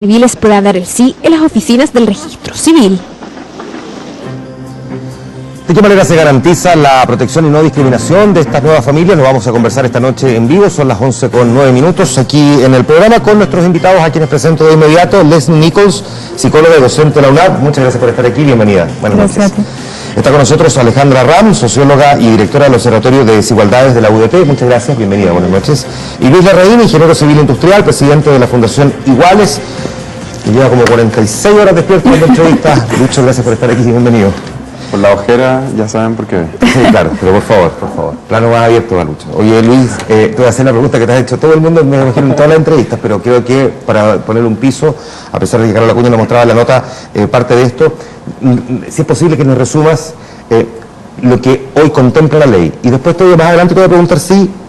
Civiles pueda dar el sí en las oficinas del registro civil. ¿De qué manera se garantiza la protección y no discriminación de estas nuevas familias? Lo vamos a conversar esta noche en vivo, son las 11:09 aquí en el programa con nuestros invitados a quienes presento de inmediato. Leslie Nichols, psicóloga y docente de la UNAP, muchas gracias por estar aquí, bienvenida. Buenas noches. Está con nosotros Alejandra Ram, socióloga y directora del Observatorio de Desigualdades de la UDP, muchas gracias, bienvenida, buenas noches. Y Luis Larraín, ingeniero civil industrial, presidente de la Fundación Iguales, que lleva como 46 horas despierto en la entrevista. Lucho, gracias por estar aquí, bienvenido. Por la ojera, ya saben por qué. Sí, claro, pero por favor. Plano más abierto, Lucho. Oye, Luis, te voy a hacer la pregunta que te has hecho todo el mundo, me imagino, en todas las entrevistas, pero creo que para poner un piso, a pesar de que Carlos Acuña nos mostraba en la nota parte de esto, si es posible que nos resumas lo que hoy contempla la ley. Y después, más adelante, te voy a preguntar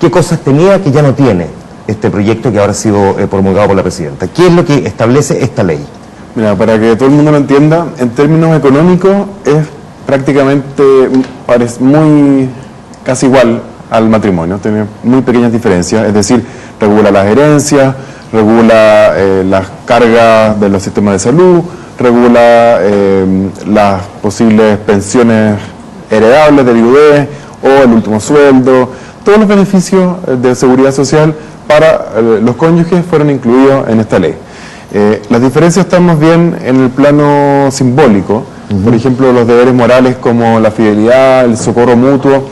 qué cosas tenía que ya no tiene este proyecto que ahora ha sido promulgado por la presidenta. ¿Qué es lo que establece esta ley? Mira, para que todo el mundo lo entienda, en términos económicos es prácticamente casi igual al matrimonio, tiene muy pequeñas diferencias, es decir, regula las herencias, regula las cargas de los sistemas de salud, regula las posibles pensiones heredables de viudez o el último sueldo, todos los beneficios de seguridad social para los cónyuges fueron incluidos en esta ley. Las diferencias están más bien en el plano simbólico. Por ejemplo, los deberes morales como la fidelidad, el socorro mutuo,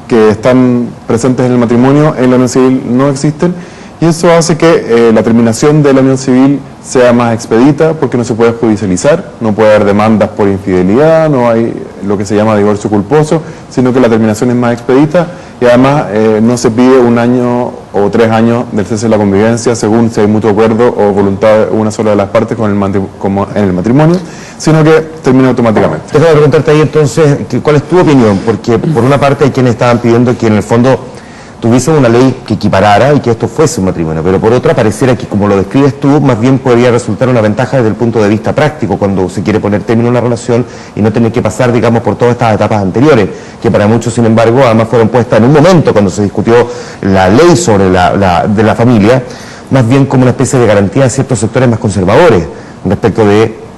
que están presentes en el matrimonio, en la unión civil no existen, y eso hace que la terminación de la unión civil sea más expedita, porque no se puede judicializar, no puede haber demandas por infidelidad, no hay lo que se llama divorcio culposo, sino que la terminación es más expedita, y además no se pide 1 año o 3 años del cese de la convivencia, según si hay mutuo acuerdo o voluntad de una sola de las partes como en el matrimonio, sino que termina automáticamente. Déjame preguntarte ahí entonces, ¿cuál es tu opinión? Porque por una parte hay quienes estaban pidiendo que en el fondo tuviese una ley que equiparara y que esto fuese un matrimonio, pero por otra pareciera que, como lo describes tú, más bien podría resultar una ventaja desde el punto de vista práctico cuando se quiere poner término a una relación y no tener que pasar, digamos, por todas estas etapas anteriores, que para muchos, sin embargo, además fueron puestas en un momento cuando se discutió la ley sobre de la familia, más bien como una especie de garantía de ciertos sectores más conservadores respecto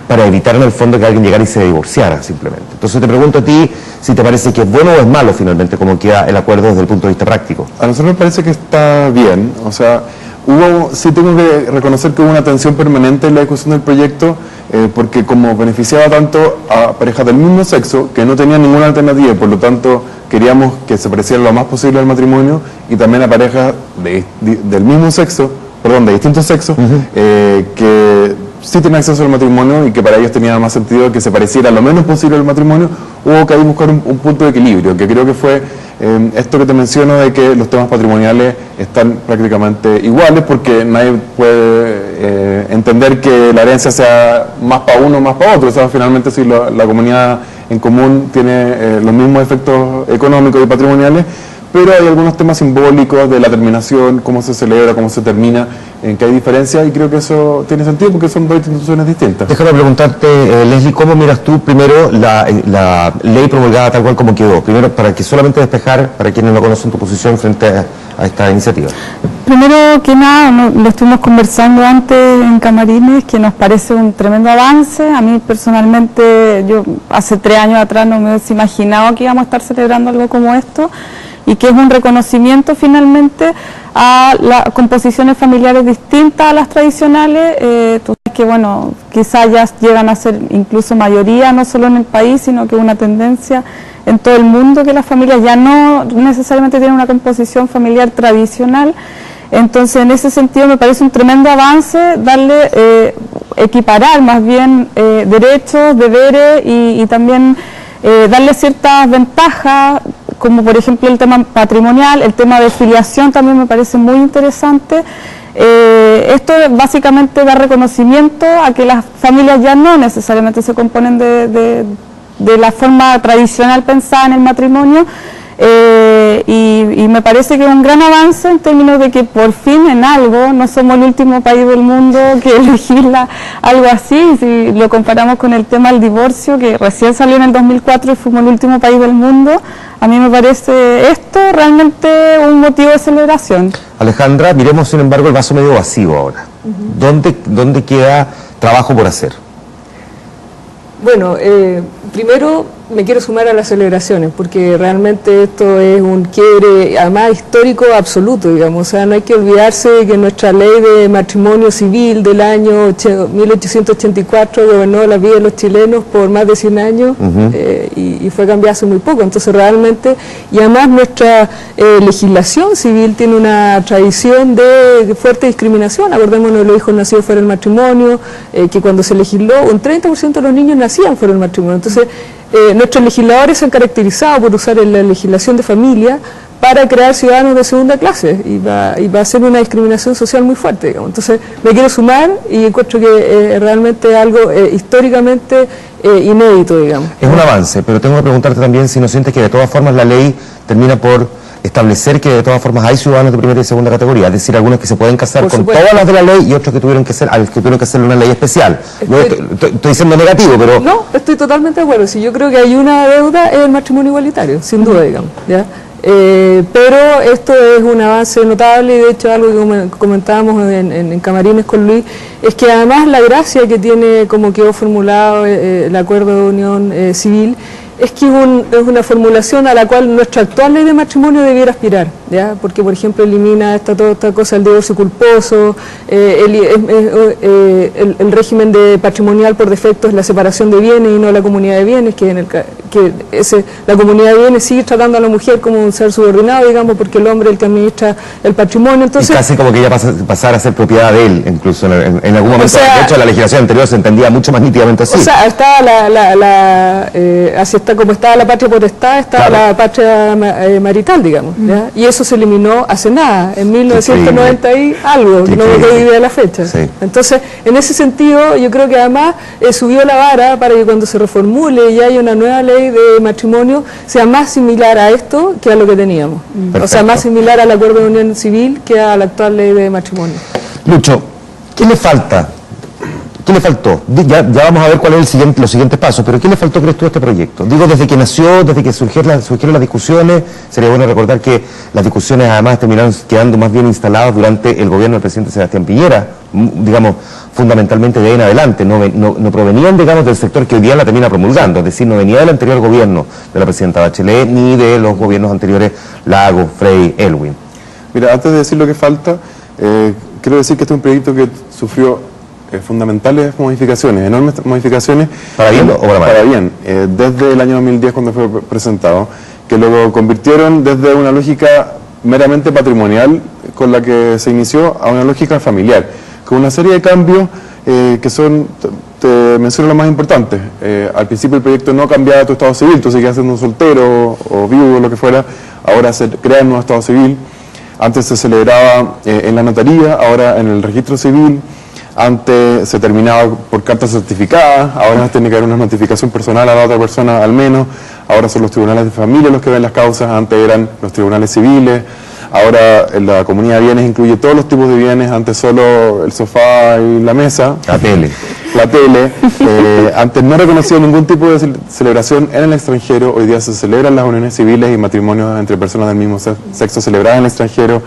para evitar en el fondo que alguien llegara y se divorciara simplemente. Entonces te pregunto a ti si te parece que es bueno o es malo finalmente como queda el acuerdo desde el punto de vista práctico. A nosotros nos parece que está bien, o sea, sí tengo que reconocer que hubo una tensión permanente en la discusión del proyecto, porque como beneficiaba tanto a parejas del mismo sexo, que no tenían ninguna alternativa, y por lo tanto queríamos que se pareciera lo más posible al matrimonio, y también a parejas del mismo sexo, de distintos sexos, que sí tienen acceso al matrimonio y que para ellos tenía más sentido que se pareciera lo menos posible al matrimonio, hubo que ahí buscar un punto de equilibrio, que creo que fue esto que te menciono de que los temas patrimoniales están prácticamente iguales, porque nadie puede entender que la herencia sea más para uno o más para otro. O sea, finalmente si la comunidad en común tiene los mismos efectos económicos y patrimoniales, pero hay algunos temas simbólicos de la terminación, cómo se celebra, cómo se termina, en que hay diferencias, y creo que eso tiene sentido porque son dos instituciones distintas. Déjame preguntarte, Leslie, ¿cómo miras tú primero la ley promulgada tal cual como quedó? Primero, para que solamente despejar, para quienes no conocen tu posición frente a esta iniciativa. Primero que nada, lo estuvimos conversando antes en Camarines, que nos parece un tremendo avance. A mí personalmente, yo hace 3 años atrás no me hubiese imaginado que íbamos a estar celebrando algo como esto, y que es un reconocimiento finalmente a las composiciones familiares distintas a las tradicionales. Tú sabes que, bueno, quizás ya llegan a ser incluso mayoría, no solo en el país, sino que una tendencia en todo el mundo, que las familias ya no necesariamente tienen una composición familiar tradicional. Entonces, en ese sentido me parece un tremendo avance equiparar más bien derechos, deberes y también darle ciertas ventajas, como por ejemplo el tema patrimonial, el tema de filiación también me parece muy interesante. Esto básicamente da reconocimiento a que las familias ya no necesariamente se componen de la forma tradicional pensada en el matrimonio, y me parece que es un gran avance en términos de que por fin en algo no somos el último país del mundo que legisla algo así. Si lo comparamos con el tema del divorcio, que recién salió en el 2004 y fuimos el último país del mundo, a mí me parece esto realmente un motivo de celebración. Alejandra, miremos sin embargo el vaso medio vacío ahora. ¿Dónde queda trabajo por hacer. Bueno, primero me quiero sumar a las celebraciones, porque realmente esto es un quiebre, además histórico absoluto, digamos. O sea, no hay que olvidarse de que nuestra ley de matrimonio civil del año 1884 gobernó la vida de los chilenos por más de 100 años y fue cambiada hace muy poco. Entonces realmente, y además nuestra legislación civil tiene una tradición de fuerte discriminación. Acordémonos de los hijos nacidos fuera del matrimonio, que cuando se legisló un 30% de los niños nacían fuera del matrimonio. Entonces nuestros legisladores se han caracterizado por usar la legislación de familia para crear ciudadanos de segunda clase, y va a ser una discriminación social muy fuerte, digamos. Entonces me quiero sumar y encuentro que realmente es algo históricamente inédito, digamos. Es un avance, pero tengo que preguntarte también si no sientes que de todas formas la ley termina por establecer que de todas formas hay ciudadanos de primera y segunda categoría, es decir, algunos que se pueden casar Por con supuesto. todas las de la ley y otros que tuvieron que hacerle una ley especial. No estoy diciendo negativo, pero... No, estoy totalmente de acuerdo. Si yo creo que hay una deuda es el matrimonio igualitario, sin duda, digamos, ¿ya? Pero esto es un avance notable, y de hecho algo que comentábamos en Camarines con Luis, es que además la gracia que tiene, como quedó formulado el acuerdo de unión civil, es que es una formulación a la cual nuestra actual ley de matrimonio debiera aspirar, ¿ya? Porque, por ejemplo, elimina toda esta cosa del divorcio culposo, el régimen de patrimonial por defecto es la separación de bienes y no la comunidad de bienes, la comunidad de bienes sigue tratando a la mujer como un ser subordinado, digamos, porque el hombre es el que administra el patrimonio. Entonces, y casi como que ya pasar a ser propiedad de él, incluso en algún momento. O sea, de hecho, la legislación anterior se entendía mucho más nítidamente así. O sea, así está como estaba la patria potestad, estaba la patria marital, digamos, ¿ya? Y eso se eliminó hace nada, en 1990 y algo, no me doy idea de la fecha. Sí. Entonces, en ese sentido, yo creo que además subió la vara para que cuando se reformule y haya una nueva ley de matrimonio, sea más similar a esto que a lo que teníamos. Perfecto. O sea, más similar al acuerdo de unión civil que a la actual ley de matrimonio. Lucho, ¿qué le falta? ¿Qué le faltó? Ya vamos a ver cuáles son los siguientes pasos, pero ¿qué le faltó, crees tú, a este proyecto? Digo, desde que nació, desde que surgieron las discusiones, sería bueno recordar que las discusiones además terminaron quedando más bien instaladas durante el gobierno del presidente Sebastián Piñera, digamos, fundamentalmente de ahí en adelante, no provenían, digamos, del sector que hoy día la termina promulgando, es decir, no venía del anterior gobierno de la presidenta Bachelet, ni de los gobiernos anteriores Lagos, Frey, Elwin. Mira, antes de decir lo que falta, quiero decir que este es un proyecto que sufrió fundamentales modificaciones, enormes modificaciones. ¿Para bien o para mal? Para bien, desde el año 2010 cuando fue presentado, que lo convirtieron desde una lógica meramente patrimonial con la que se inició a una lógica familiar, con una serie de cambios que son, te menciono los más importantes. Al principio el proyecto no cambiaba tu estado civil, tú seguías siendo soltero o viudo, lo que fuera, ahora se crea un nuevo estado civil. Antes se celebraba en la notaría, ahora en el registro civil. Antes se terminaba por carta certificada, ahora tiene que haber una notificación personal a la otra persona al menos. Ahora son los tribunales de familia los que ven las causas, antes eran los tribunales civiles. Ahora la comunidad de bienes incluye todos los tipos de bienes, antes solo el sofá y la mesa. La tele. La tele. Antes no reconocía ningún tipo de celebración en el extranjero, hoy día se celebran las uniones civiles y matrimonios entre personas del mismo sexo celebradas en el extranjero.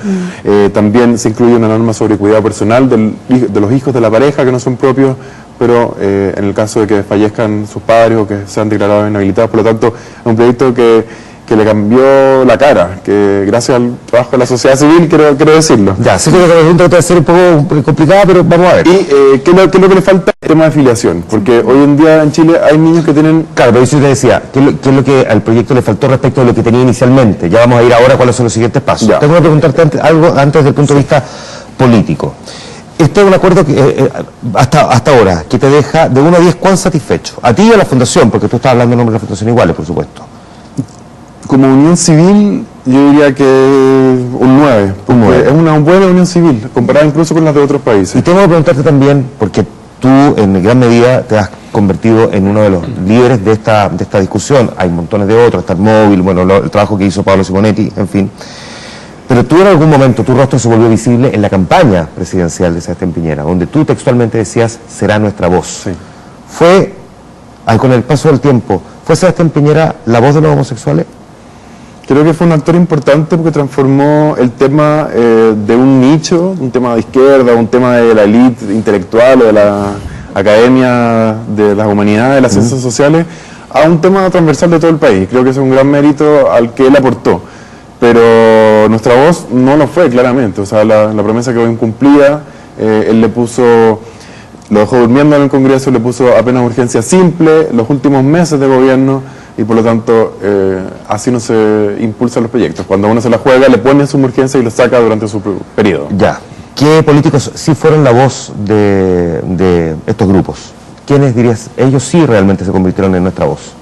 También se incluye una norma sobre cuidado personal de los hijos de la pareja que no son propios, pero en el caso de que fallezcan sus padres o que sean declarados inhabilitados. Por lo tanto, es un proyecto que le cambió la cara, que gracias al trabajo de la sociedad civil, quiero decirlo. Ya, sé que la pregunta va a ser un poco complicada, pero vamos a ver. Y ¿qué es lo que le falta? El tema de filiación, porque hoy en día en Chile hay niños que tienen... Claro, pero yo te decía, ¿qué es lo que al proyecto le faltó respecto a lo que tenía inicialmente? Ya vamos a ir ahora a cuáles son los siguientes pasos. Ya. Tengo que preguntarte algo antes desde el punto de vista político. Este es un acuerdo que hasta ahora, que te deja de 1 a 10, ¿cuán satisfecho? A ti y a la Fundación, porque tú estás hablando en nombre de la Fundación Iguales, por supuesto. Como unión civil, yo diría que un 9, porque es una buena unión civil, comparada incluso con las de otros países. Y tengo que preguntarte también, porque tú en gran medida te has convertido en uno de los líderes de esta discusión, hay montones de otros, está el móvil, bueno, el trabajo que hizo Pablo Simonetti, en fin. Pero tú en algún momento, tu rostro se volvió visible en la campaña presidencial de Sebastián Piñera, donde tú textualmente decías, será nuestra voz. Sí. Con el paso del tiempo, ¿fue Sebastián Piñera la voz de los homosexuales? Creo que fue un actor importante porque transformó el tema de un nicho, un tema de izquierda, un tema de la élite intelectual o academia de las humanidades, de las ciencias sociales, a un tema transversal de todo el país. Creo que ese es un gran mérito al que él aportó. Pero nuestra voz no lo fue, claramente. O sea, la promesa quedó incumplida. Él le puso, lo dejó durmiendo en el Congreso, le puso apenas urgencia simple los últimos meses de gobierno y por lo tanto así no se impulsan los proyectos. Cuando uno se la juega, le pone suma urgencia y lo saca durante su periodo. Ya. ¿Qué políticos sí fueron la voz de estos grupos? ¿Quiénes dirías, ellos sí realmente se convirtieron en nuestra voz?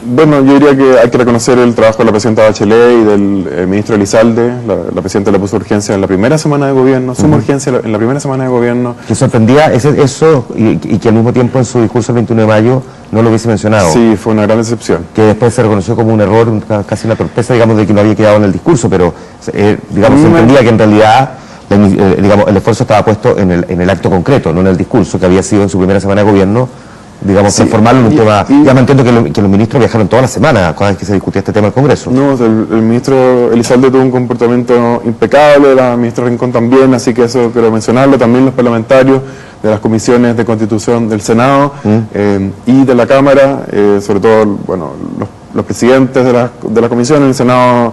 Bueno, yo diría que hay que reconocer el trabajo de la presidenta Bachelet y del ministro Elizalde. La presidenta le puso urgencia en la primera semana de gobierno, suma urgencia en la primera semana de gobierno. Que sorprendía eso y que al mismo tiempo en su discurso el 21 de mayo no lo hubiese mencionado. Sí, fue una gran decepción. Que después se reconoció como un error, casi una torpeza, digamos, de que no había quedado en el discurso, pero digamos, se entendía que en realidad digamos, el esfuerzo estaba puesto en el acto concreto, no en el discurso, que había sido en su primera semana de gobierno, digamos, sí, transformarlo en un tema. Ya me entiendo que los ministros viajaron toda la semana cada vez que se discutía este tema en el Congreso. No, el ministro Elizalde tuvo un comportamiento impecable, la ministra Rincón también, así que eso quiero mencionarlo, también los parlamentarios de las comisiones de Constitución del Senado y de la Cámara, sobre todo, bueno, los presidentes de la comisión. En el Senado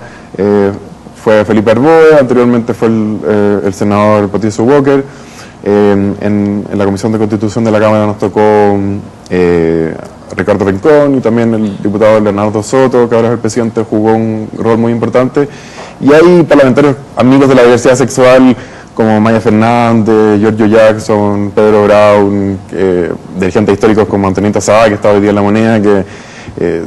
fue Felipe Arboe, anteriormente fue el senador Patricio Walker. En la Comisión de Constitución de la Cámara nos tocó Ricardo Rincón y también el diputado Leonardo Soto, que ahora es el presidente, jugó un rol muy importante. Y hay parlamentarios amigos de la diversidad sexual como Maya Fernández, Giorgio Jackson, Pedro Brown, dirigentes históricos como Antonita Sá, que está hoy día en La Moneda, que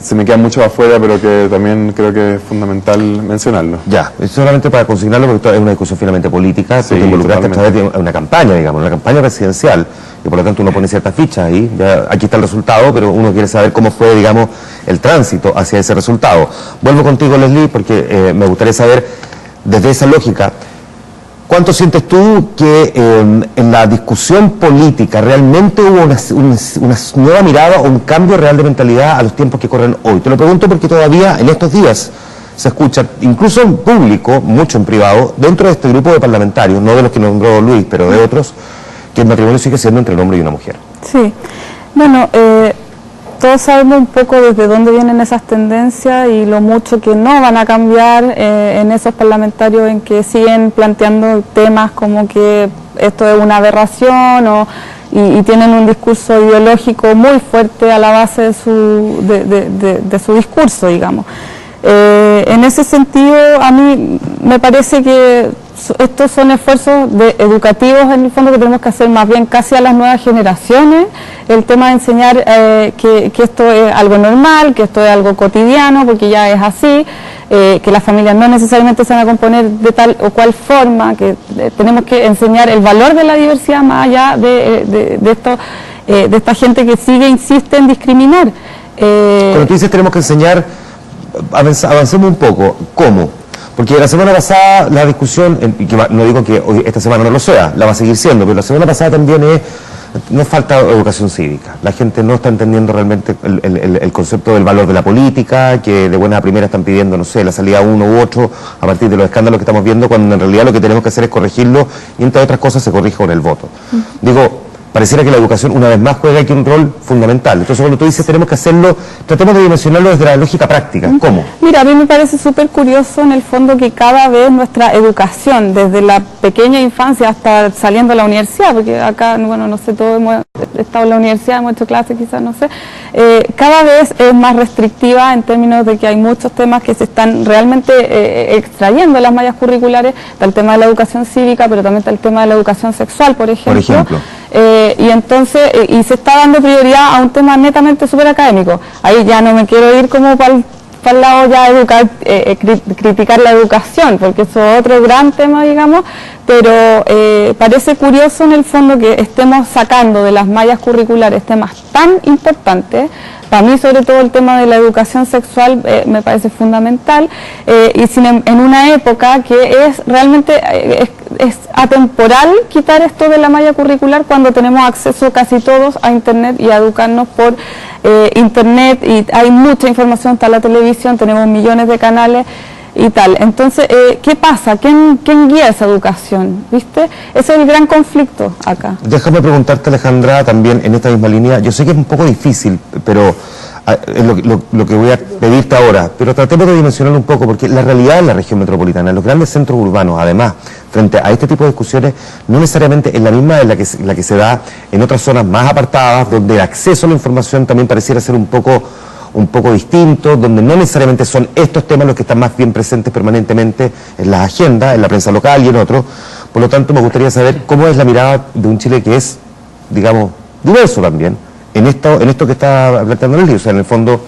se me quedan muchos afuera, pero que también creo que es fundamental mencionarlo. Ya, solamente para consignarlo, porque es una discusión finalmente política, sí, te involucraste a través de una campaña, digamos, una campaña presidencial, y por lo tanto uno pone ciertas fichas ahí, ya aquí está el resultado, pero uno quiere saber cómo fue, digamos, el tránsito hacia ese resultado. Vuelvo contigo, Leslie, porque me gustaría saber, desde esa lógica, ¿cuánto sientes tú que en la discusión política realmente hubo una nueva mirada o un cambio real de mentalidad a los tiempos que corren hoy? Te lo pregunto porque todavía en estos días se escucha, incluso en público, mucho en privado, dentro de este grupo de parlamentarios, no de los que nombró Luis, pero de otros, que el matrimonio sigue siendo entre un hombre y una mujer. Sí, bueno, todos sabemos un poco desde dónde vienen esas tendencias y lo mucho que no van a cambiar en esos parlamentarios en que siguen planteando temas como que esto es una aberración y tienen un discurso ideológico muy fuerte a la base de su discurso, digamos. En ese sentido, a mí me parece que estos son esfuerzos educativos en el fondo que tenemos que hacer más bien casi a las nuevas generaciones, el tema de enseñar que esto es algo normal, que esto es algo cotidiano, porque ya es así, que las familias no necesariamente se van a componer de tal o cual forma, que tenemos que enseñar el valor de la diversidad más allá de esta gente que insiste en discriminar. Cuando tú dices tenemos que enseñar, avancemos un poco, ¿cómo? Porque la semana pasada la discusión, no digo que hoy, esta semana no lo sea, la va a seguir siendo, pero la semana pasada también nos falta educación cívica. La gente no está entendiendo realmente el concepto del valor de la política, que de buena a primera están pidiendo, no sé, la salida uno u otro a partir de los escándalos que estamos viendo, cuando en realidad lo que tenemos que hacer es corregirlo y entre otras cosas se corrige con el voto. Digo, pareciera que la educación una vez más juega aquí un rol fundamental. Entonces cuando tú dices tenemos que hacerlo, tratemos de dimensionarlo desde la lógica práctica. ¿Cómo? Mira, a mí me parece súper curioso en el fondo que cada vez nuestra educación, desde la pequeña infancia hasta saliendo a la universidad, porque acá, bueno, no sé, todos hemos estado en la universidad, hemos hecho clases quizás, no sé, cada vez es más restrictiva en términos de que hay muchos temas que se están realmente extrayendo de las mallas curriculares. Está el tema de la educación cívica, pero también está el tema de la educación sexual, por ejemplo. Y entonces, y se está dando prioridad a un tema netamente súper académico. Ahí ya no me quiero ir como para el lado ya criticar la educación, porque eso es otro gran tema, digamos, pero parece curioso en el fondo que estemos sacando de las mallas curriculares temas tan importantes. Para mí, sobre todo, el tema de la educación sexual me parece fundamental, y en una época que es realmente es atemporal quitar esto de la malla curricular cuando tenemos acceso casi todos a Internet y a educarnos por Internet, y hay mucha información, está la televisión, tenemos millones de canales, y tal. Entonces, ¿qué pasa? ¿Quién guía esa educación? ¿Viste? Ese es el gran conflicto acá. Déjame preguntarte, Alejandra, también en esta misma línea. Yo sé que es un poco difícil, pero es lo que voy a pedirte ahora, pero tratemos de dimensionarlo un poco, porque la realidad en la región metropolitana, en los grandes centros urbanos, además, frente a este tipo de discusiones, no necesariamente es la misma en la que se da en otras zonas más apartadas, donde el acceso a la información también pareciera ser un poco distinto, donde no necesariamente son estos temas los que están más bien presentes permanentemente en las agendas, en la prensa local y en otros. Por lo tanto, me gustaría saber cómo es la mirada de un Chile que es, digamos, diverso también, en esto que está planteando el libro. O sea, en el fondo,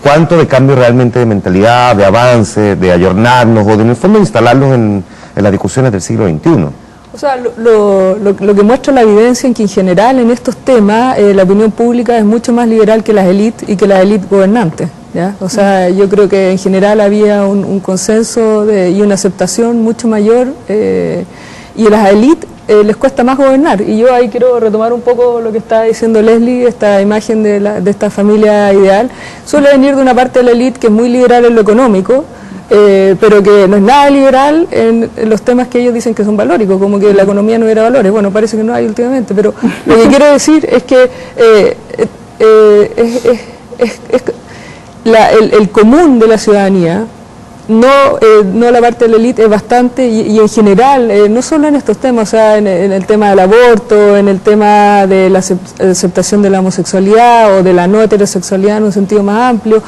cuánto de cambio realmente de mentalidad, de avance, de ayornarnos o de, en el fondo, instalarlos en las discusiones del siglo XXI. O sea, lo que muestra la evidencia en que en general en estos temas la opinión pública es mucho más liberal que las élites y que las élites gobernantes, ¿ya? O sea, yo creo que en general había un consenso y una aceptación mucho mayor y a las élites les cuesta más gobernar. Y yo ahí quiero retomar un poco lo que está diciendo Leslie, esta imagen de esta familia ideal. Suele venir de una parte de la élite que es muy liberal en lo económico, pero que no es nada liberal en los temas que ellos dicen que son valóricos, como que la economía no hubiera valores. Bueno, parece que no hay últimamente, pero lo que quiero decir es que el común de la ciudadanía, no la parte de la élite, es bastante, y en general, no solo en estos temas, o sea, en el tema del aborto, en el tema de la aceptación de la homosexualidad o de la no heterosexualidad en un sentido más amplio,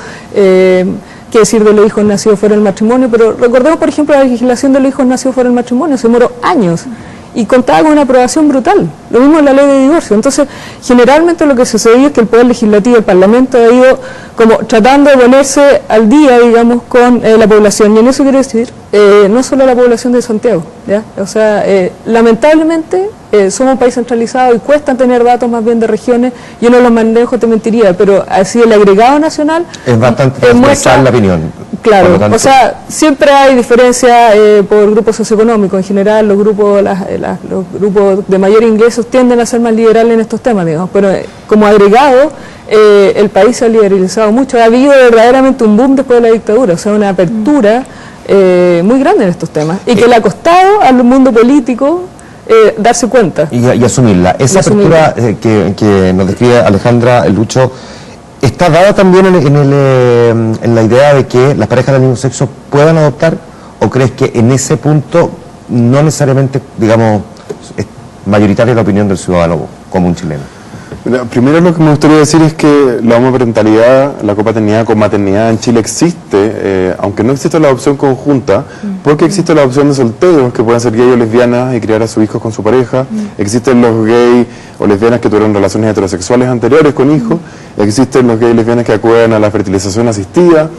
qué decir de los hijos nacidos fuera del matrimonio, pero recordemos, por ejemplo, la legislación de los hijos nacidos fuera del matrimonio, se demoró años y contaba con una aprobación brutal, lo mismo en la ley de divorcio. Entonces, generalmente lo que sucedió es que el Poder Legislativo, el Parlamento, ha ido como tratando de ponerse al día, digamos, con la población, y en eso quiero decir, no solo la población de Santiago, ¿ya? O sea, lamentablemente somos un país centralizado y cuesta tener datos más bien de regiones, yo no los manejo, te mentiría, pero así el agregado nacional es bastante transversal la opinión. Claro, o sea, siempre hay diferencia por grupos socioeconómicos. En general, los grupos de mayor ingresos tienden a ser más liberales en estos temas, digamos, pero como agregado, el país se ha liberalizado mucho. Ha habido verdaderamente un boom después de la dictadura, o sea, una apertura muy grande en estos temas, y que le ha costado al mundo político darse cuenta. Y asumirla. Esa apertura que nos describe Alejandra, Lucho, ¿está dada también en la idea de que las parejas del mismo sexo puedan adoptar? ¿O crees que en ese punto no necesariamente, digamos, es mayoritaria la opinión del ciudadano como un chileno? Primero, lo que me gustaría decir es que la homoparentalidad, la copaternidad, comaternidad en Chile existe, aunque no existe la adopción conjunta, porque existe la adopción de solteros que pueden ser gay o lesbianas y criar a sus hijos con su pareja. Existen los gay o lesbianas que tuvieron relaciones heterosexuales anteriores con hijos. Existen los gay y lesbianas que acuden a la fertilización asistida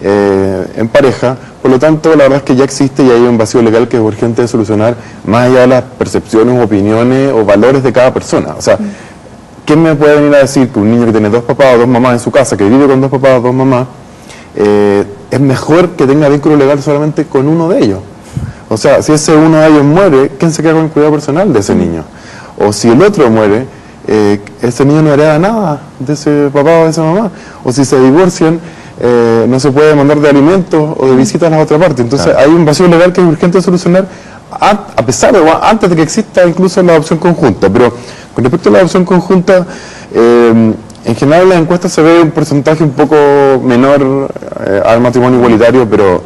en pareja. Por lo tanto, la verdad es que ya existe y hay un vacío legal que es urgente de solucionar, más allá de las percepciones, opiniones o valores de cada persona. O sea, ¿quién me puede venir a decir que un niño que tiene dos papás o dos mamás en su casa, que vive con dos papás o dos mamás, es mejor que tenga vínculo legal solamente con uno de ellos? O sea, si ese uno de ellos muere, ¿quién se queda con el cuidado personal de ese niño? O si el otro muere, ese niño no hereda nada de ese papá o de esa mamá. O si se divorcian, no se puede mandar de alimentos o de visitas a la otra parte. Entonces hay un vacío legal que es urgente de solucionar, a pesar de, antes de que exista incluso la adopción conjunta. Pero con respecto a la adopción conjunta, en general en las encuestas se ve un porcentaje un poco menor al matrimonio igualitario, pero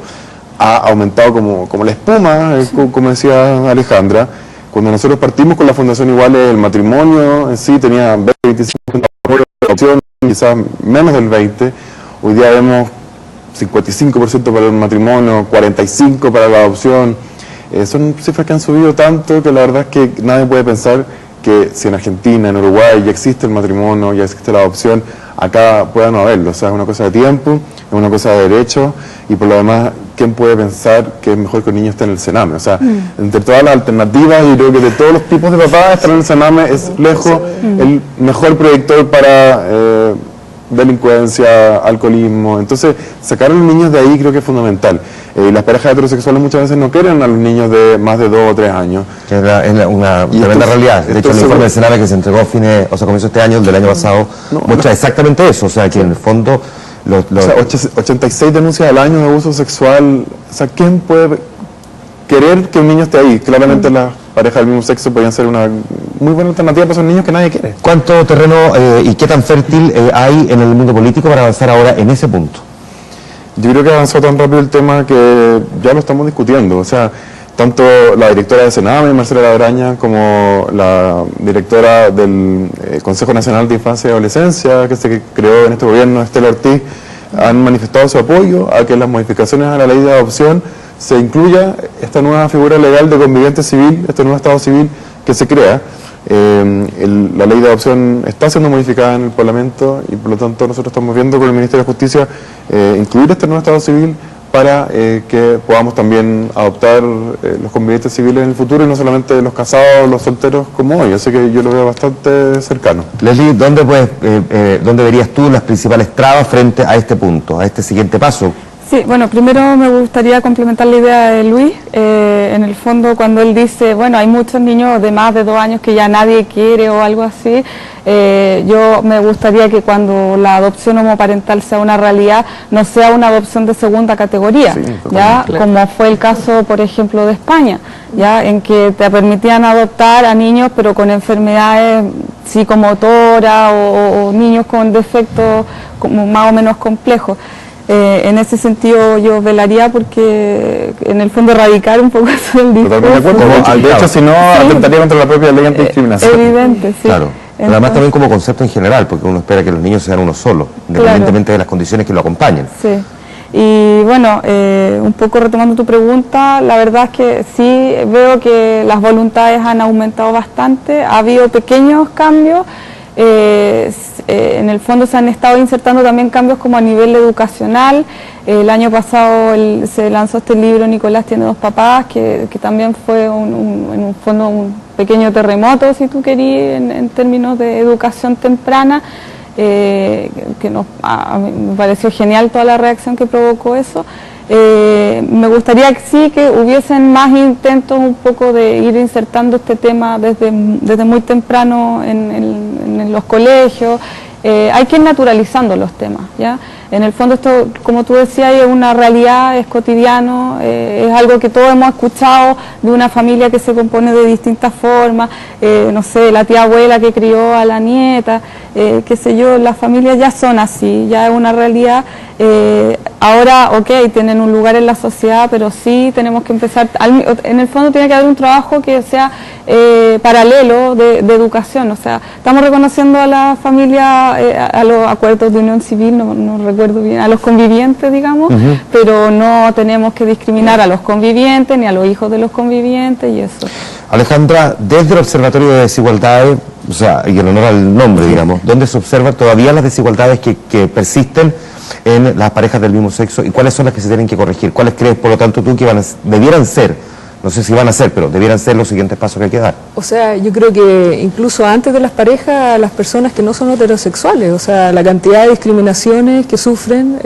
ha aumentado como la espuma, como decía Alejandra. Cuando nosotros partimos con la Fundación Iguales, el matrimonio en sí tenía 20-25% de adopción, quizás menos del 20%. Hoy día vemos 55% para el matrimonio, 45% para la adopción. Son cifras que han subido tanto que la verdad es que nadie puede pensar que si en Argentina, en Uruguay ya existe el matrimonio, ya existe la adopción, acá pueda no haberlo. O sea, es una cosa de tiempo, es una cosa de derecho, y por lo demás, ¿quién puede pensar que es mejor que un niño esté en el Sename? O sea, entre todas las alternativas, y creo que de todos los tipos de papás, estar en el Sename es lejos el mejor predictor para delincuencia, alcoholismo. Entonces, sacar a los niños de ahí creo que es fundamental. Las parejas heterosexuales muchas veces no quieren a los niños de más de 2 o 3 años. Que es una tremenda realidad. De hecho, el informe del Sename que se entregó comienzo de este año, del año pasado, muestra exactamente eso. O sea, que en el fondo O sea, 86 denuncias al año de abuso sexual. O sea, ¿quién puede querer que un niño esté ahí? Claramente las parejas del mismo sexo podrían ser una muy buena alternativa para esos niños que nadie quiere. ¿Cuánto terreno y qué tan fértil hay en el mundo político para avanzar ahora en ese punto? Yo creo que avanzó tan rápido el tema que ya lo estamos discutiendo. O sea, tanto la directora de Sename, Marcela Labraña, como la directora del Consejo Nacional de Infancia y Adolescencia, que se creó en este gobierno, Estela Ortiz, han manifestado su apoyo a que las modificaciones a la ley de adopción se incluya esta nueva figura legal de conviviente civil, este nuevo estado civil que se crea. La ley de adopción está siendo modificada en el Parlamento y por lo tanto nosotros estamos viendo con el Ministerio de Justicia incluir este nuevo estado civil para que podamos también adoptar los convivientes civiles en el futuro y no solamente los casados, los solteros como hoy. Así que yo lo veo bastante cercano. Leslie, ¿dónde verías tú las principales trabas frente a este punto, a este siguiente paso? Sí, bueno, primero me gustaría complementar la idea de Luis. En el fondo, cuando él dice, bueno, hay muchos niños de más de 2 años que ya nadie quiere o algo así, yo me gustaría que cuando la adopción homoparental sea una realidad, no sea una adopción de segunda categoría, sí, ya claro. como fue el caso, por ejemplo, de España, ya en que te permitían adoptar a niños pero con enfermedades psicomotoras o niños con defectos como más o menos complejos. En ese sentido yo velaría porque en el fondo erradicar un poco eso del discurso. Totalmente de acuerdo. De hecho, si no, atentaría contra la propia ley antidiscriminación. Evidente, sí. Claro. Pero además también como concepto en general, porque uno espera que los niños sean uno solo, independientemente de las condiciones que lo acompañen. Sí. Y bueno, un poco retomando tu pregunta, la verdad es que sí veo que las voluntades han aumentado bastante, ha habido pequeños cambios. En el fondo se han estado insertando también cambios como a nivel educacional. El año pasado se lanzó este libro Nicolás tiene 2 papás, que también fue en un fondo un pequeño terremoto, si tú querías, en términos de educación temprana, que a mí me pareció genial toda la reacción que provocó eso. Me gustaría que sí, que hubiesen más intentos un poco de ir insertando este tema desde muy temprano en los colegios. Hay que ir naturalizando los temas, ¿ya? En el fondo esto, como tú decías, es una realidad, es cotidiano, es algo que todos hemos escuchado de una familia que se compone de distintas formas, no sé, la tía abuela que crió a la nieta, qué sé yo, las familias ya son así, ya es una realidad. Ahora, ok, tienen un lugar en la sociedad, pero sí tenemos que empezar, en el fondo tiene que haber un trabajo que sea paralelo de educación, o sea, estamos reconociendo a la familia, a los acuerdos de unión civil, no recuerdo bien, a los convivientes, digamos, pero no tenemos que discriminar a los convivientes ni a los hijos de los convivientes y eso. Alejandra, desde el Observatorio de Desigualdades, o sea, y en honor al nombre, digamos, ¿dónde se observan todavía las desigualdades que persisten en las parejas del mismo sexo y cuáles son las que se tienen que corregir? ¿Cuáles crees, por lo tanto, tú que debieran ser, no sé si van a ser, pero debieran ser los siguientes pasos que hay que dar? O sea, yo creo que incluso antes de las parejas, las personas que no son heterosexuales, o sea, la cantidad de discriminaciones que sufren,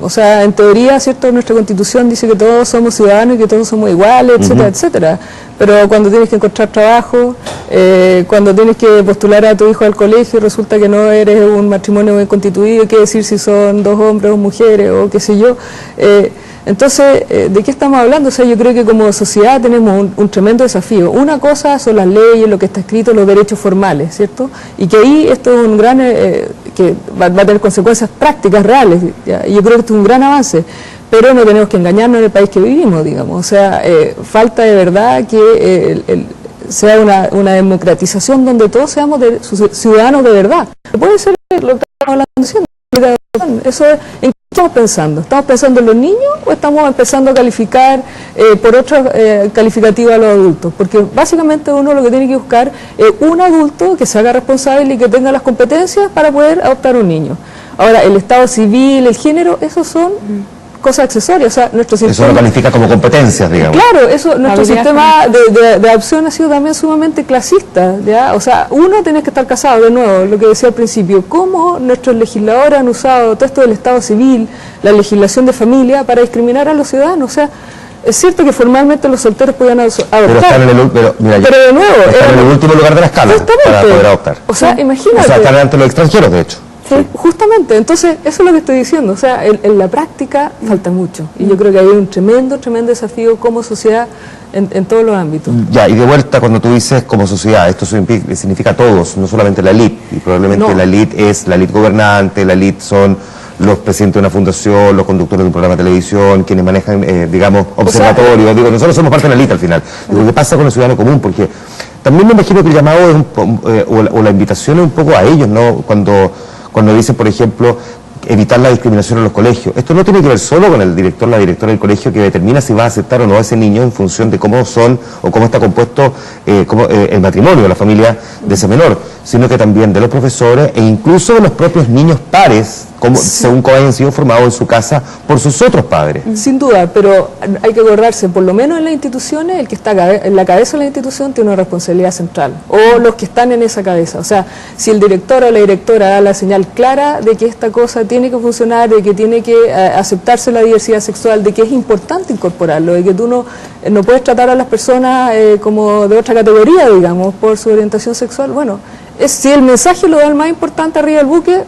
o sea, en teoría, ¿cierto?, nuestra Constitución dice que todos somos ciudadanos y que todos somos iguales, etcétera, etcétera, pero cuando tienes que encontrar trabajo, cuando tienes que postular a tu hijo al colegio, resulta que no eres un matrimonio bien constituido, qué decir si son 2 hombres o mujeres, o qué sé yo. Entonces, ¿de qué estamos hablando? O sea, yo creo que como sociedad tenemos un tremendo desafío. Una cosa son las leyes, lo que está escrito, los derechos formales, ¿cierto? Y que ahí esto es un gran, que va a tener consecuencias prácticas, reales, ¿ya? Y yo creo que esto es un gran avance. Pero no tenemos que engañarnos en el país que vivimos, digamos. O sea, falta de verdad que sea una democratización donde todos seamos ciudadanos de verdad. Puede ser lo que estamos hablando. Eso es, ¿en qué estamos pensando? ¿Estamos pensando en los niños o estamos empezando a calificar por otros calificativos a los adultos? Porque básicamente uno lo que tiene que buscar es un adulto que se haga responsable y que tenga las competencias para poder adoptar un niño. Ahora, el estado civil, el género, esos son cosas accesorias. O sea, nuestro sistema, eso lo califica como competencias, digamos. Claro, nuestro sistema de adopción ha sido también sumamente clasista, ¿ya? O sea, uno tiene que estar casado, de nuevo, lo que decía al principio, cómo nuestros legisladores han usado todo esto del estado civil, la legislación de familia, para discriminar a los ciudadanos. O sea, es cierto que formalmente los solteros podían adoptar, pero están en pero de nuevo, están en el último lugar de la escala para poder adoptar. O sea, imagínate. O sea, están ante los extranjeros, de hecho. Justamente, entonces eso es lo que estoy diciendo, o sea, en la práctica falta mucho y yo creo que hay un tremendo desafío como sociedad en todos los ámbitos. Ya, y de vuelta cuando tú dices como sociedad, esto significa todos, no solamente la élite, y probablemente la élite es la élite gobernante, la élite son los presidentes de una fundación, los conductores de un programa de televisión, quienes manejan, digamos, observatorios. Digo, nosotros somos parte de la élite al final. Digo, ¿qué pasa con el ciudadano común? Porque también me imagino que el llamado es o la invitación es un poco a ellos, ¿no? Cuando dicen, por ejemplo, evitar la discriminación en los colegios. Esto no tiene que ver solo con el director, la directora del colegio que determina si va a aceptar o no a ese niño en función de cómo son o cómo está compuesto el matrimonio, la familia de ese menor, sino que también de los profesores e incluso de los propios niños pares, según cómo hayan sido formados en su casa por sus otros padres. Sin duda, pero hay que acordarse, por lo menos en las instituciones, el que está en la cabeza de la institución tiene una responsabilidad central, o los que están en esa cabeza. O sea, si el director o la directora da la señal clara de que esta cosa tiene que funcionar, de que tiene que aceptarse la diversidad sexual, de que es importante incorporarlo, de que tú no puedes tratar a las personas como de otra categoría, digamos, por su orientación sexual, bueno, si el mensaje lo da el más importante arriba del buque,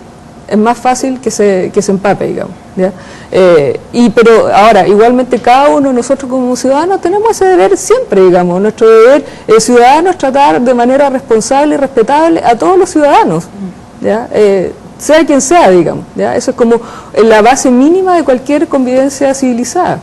es más fácil que se empape, digamos, ¿ya? Pero ahora, igualmente cada uno de nosotros como ciudadanos tenemos ese deber siempre, digamos, nuestro deber ciudadano es tratar de manera responsable y respetable a todos los ciudadanos, ¿ya? Sea quien sea, digamos, ¿ya? Eso es como la base mínima de cualquier convivencia civilizada.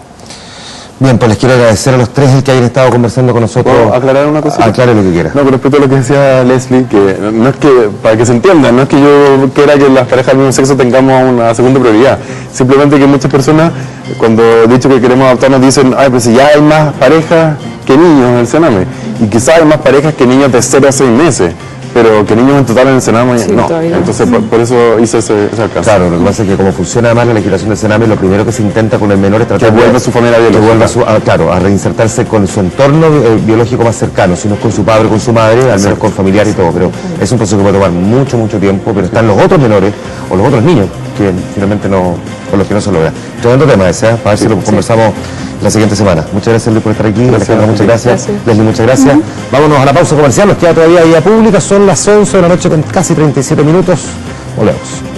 Bien, pues les quiero agradecer a los tres el que hayan estado conversando con nosotros. ¿Puedo aclarar una cosita? Aclare lo que quiera. No, con respecto a lo que decía Leslie, que no es que, para que se entienda, no es que yo quiera que las parejas del mismo sexo tengamos una segunda prioridad. Simplemente que muchas personas, cuando he dicho que queremos adoptarnos, dicen, ay, pues si ya hay más parejas que niños en el Sename. Y quizás hay más parejas que niños de 0 a 6 meses. Pero que niños en total en el Sename no. Entonces, por eso hice ese alcance. Claro, lo que pasa es que como funciona además la legislación del Sename, lo primero que se intenta con el menor es tratar que vuelva a su familia biológica. a reinsertarse con su entorno biológico más cercano, si no es con su padre o con su madre, al menos con familiares y todo. Pero es un proceso que puede tomar mucho tiempo, pero están los otros menores o los otros niños que finalmente con los que no se logra. Tremendo tema ese, para ver si lo conversamos la siguiente semana. Muchas gracias, Luis, por estar aquí. Alejandra, muchas gracias. Leslie, muchas gracias. Vámonos a la pausa comercial, nos queda todavía Vía Pública, son las 11 de la noche con casi 37 minutos. Volvemos.